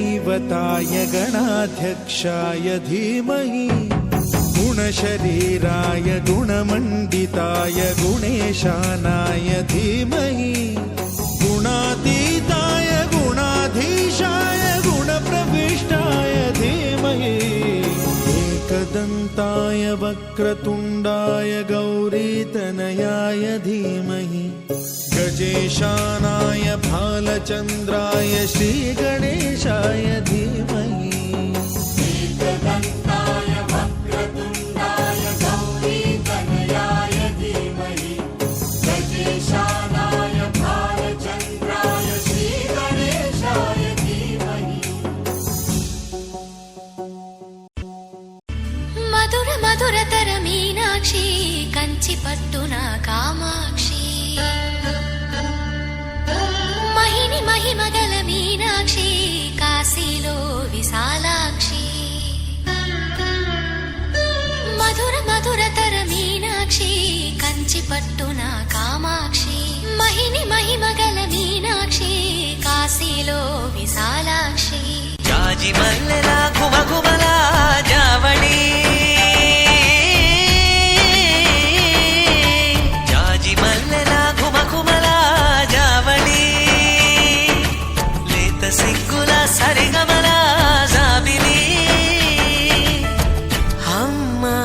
गणदैवताय गणाध्यक्षाय धीमहि गुणशरीराय गुणमण्डिताय गुणेशानाय धीमहि गुणातीताय गुणाधीशाय गुणप्रविष्टाय धीमहि एकदन्ताय वक्रतुण्डाय गौरीतनयाय धीमहि गजेशानाय भालचन्द्राय श्रीगणेशाय धीमहि एकदन्ताय वक्रतुण्डाय गौरीतनयाय धीमहि गजेशानाय भालचन्द्राय श्रीगणेशाय धीमहि मधुर मधुरतर मीनाक्षी कंचिपट्टुना कामाक्षी महिनि महिमगल मीनाक्षी काशीलो विशालाक्षी मधुर मधुरतर मीनाक्षी कंचिपट्टुना कामाक्षी महिनि महिमगल मीनाक्षी काशीलो विशालाक्षी जाजि मल्ल